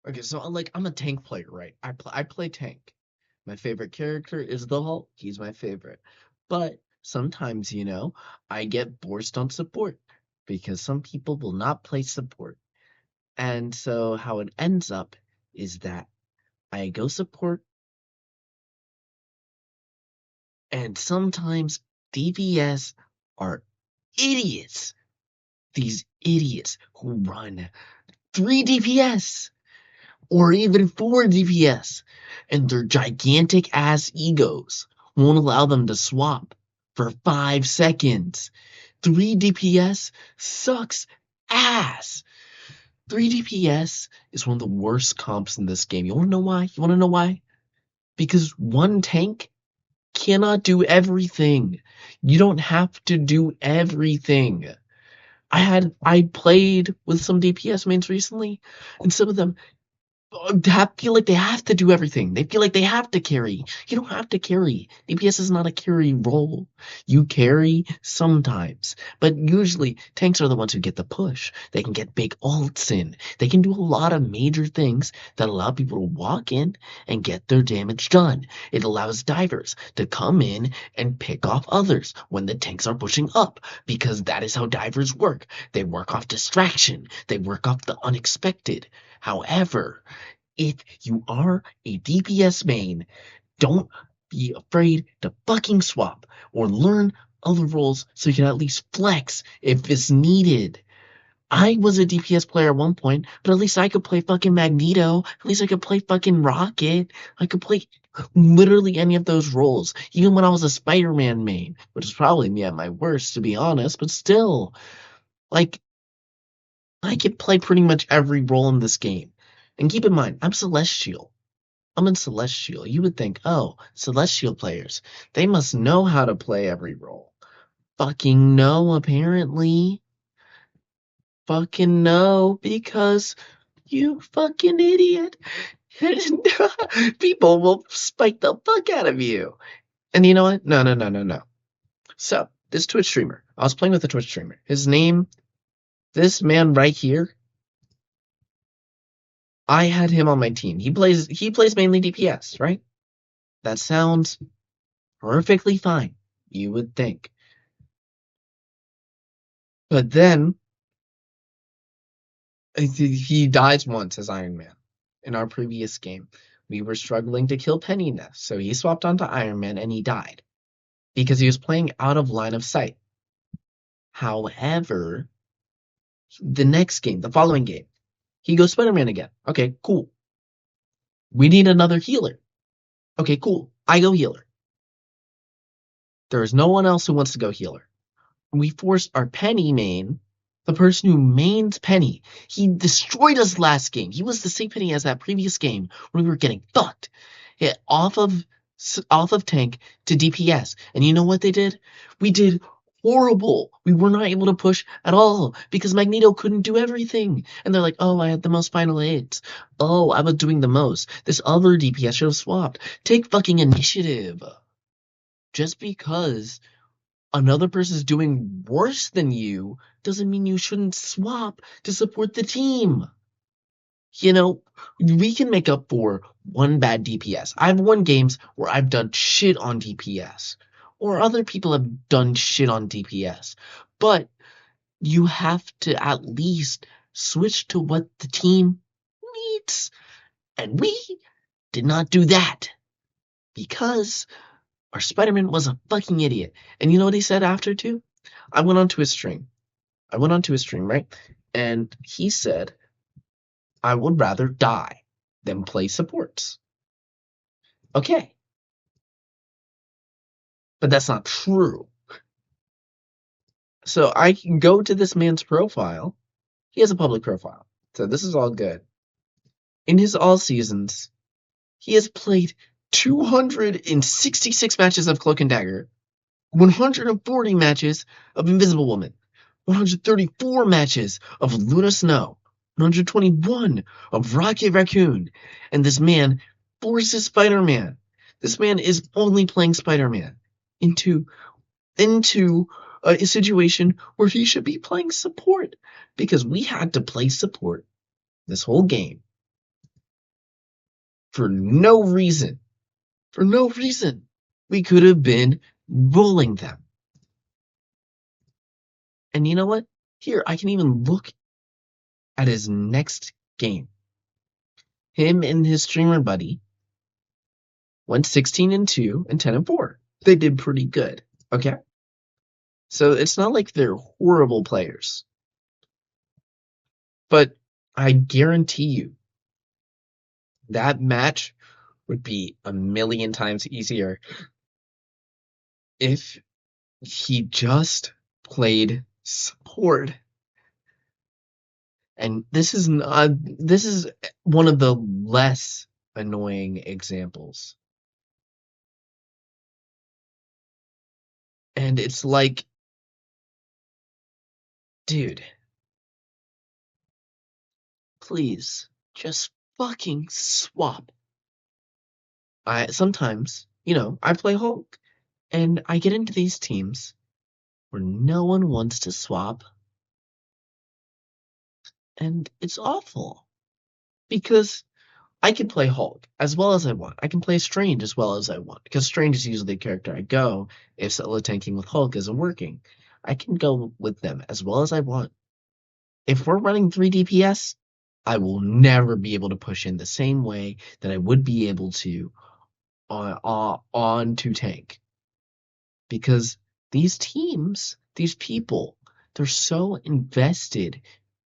Okay, so I'm a tank player, right? I play tank. My favorite character is the Hulk. He's my favorite. But sometimes, I get forced on support because some people will not play support. And so how it ends up is that I go support, and sometimes DPS are idiots. These idiots who run 3 DPS or even 4 DPS, and their gigantic ass egos won't allow them to swap for 5 seconds. 3 DPS sucks ass. 3 DPS is one of the worst comps in this game. You wanna know why? You wanna know why? Because one tank cannot do everything. You don't have to do everything. I played with some DPS mains recently, and some of them feel like they have to do everything. They feel like they have to carry. You don't have to carry. DPS is not a carry role. You carry sometimes, but usually tanks are the ones who get the push. They can get big ults in. They can do a lot of major things that allow people to walk in and get their damage done. It allows divers to come in and pick off others when the tanks are pushing up, because that is how divers work. They work off distraction. They work off the unexpected. However, if you are a DPS main, don't be afraid to fucking swap or learn other roles so you can at least flex if it's needed. I was a DPS player at one point, but at least I could play fucking Magneto. At least I could play fucking Rocket. I could play literally any of those roles, even when I was a Spider-Man main, which is probably me at my worst, to be honest, but still, like, I could play pretty much every role in this game. And keep in mind, I'm Celestial. I'm in Celestial. You would think, oh, Celestial players, they must know how to play every role. Fucking no, apparently. Fucking no, because you fucking idiot. People will spike the fuck out of you. And you know what? No, no, no, no, no. So, this Twitch streamer, I was playing with a Twitch streamer. His name, this man right here, I had him on my team. He plays mainly DPS, right? That sounds perfectly fine, you would think. But then he dies once as Iron Man. In our previous game, we were struggling to kill Penny Nest, so he swapped onto Iron Man and he died because he was playing out of line of sight. However, the next game, the following game, he goes Spider-Man again. Okay, cool. We need another healer. Okay, cool. I go healer. There is no one else who wants to go healer. We forced our Penny main, the person who mains Penny. He destroyed us last game. He was the same Penny as that previous game where we were getting fucked. Hit off of tank to DPS. And you know what they did? We did horrible. We were not able to push at all because Magneto couldn't do everything. And they're like, oh, I had the most final hits. Oh, I was doing the most. This other DPS should have swapped. Take fucking initiative. Just because another person is doing worse than you doesn't mean you shouldn't swap to support the team. You know, we can make up for one bad DPS. I've won games where I've done shit on DPS, or other people have done shit on DPS. But you have to at least switch to what the team needs. And we did not do that because our Spider-Man was a fucking idiot. And you know what he said after, too? I went onto his stream. Right? And he said, I would rather die than play supports. Okay. But that's not true. So I can go to this man's profile. He has a public profile. So this is all good. In his all seasons, he has played 266 matches of Cloak and Dagger, 140 matches of Invisible Woman, 134 matches of Luna Snow, 121 of Rocket Raccoon, and this man forces Spider-Man. This man is only playing Spider-Man into a situation where he should be playing support, because we had to play support this whole game for no reason. For no reason. We could have been rolling them. And you know what? Here, I can even look at his next game. Him and his streamer buddy went 16-2 and 10-4. They did pretty good. Okay? So it's not like they're horrible players. But I guarantee you that match would be a million times easier if he just played support. And this is one of the less annoying examples. And it's like, dude, please just fucking swap. I sometimes, I play Hulk and I get into these teams where no one wants to swap and it's awful because I can play Hulk as well as I want. I can play Strange as well as I want because Strange is usually the character I go if solo tanking with Hulk isn't working. I can go with them as well as I want. If we're running 3 DPS, I will never be able to push in the same way that I would be able to on to tank because these teams, these people, they're so invested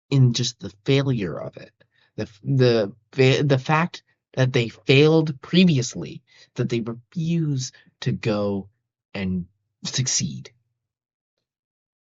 in just the failure of it. The fact that they failed previously, that they refuse to go and succeed.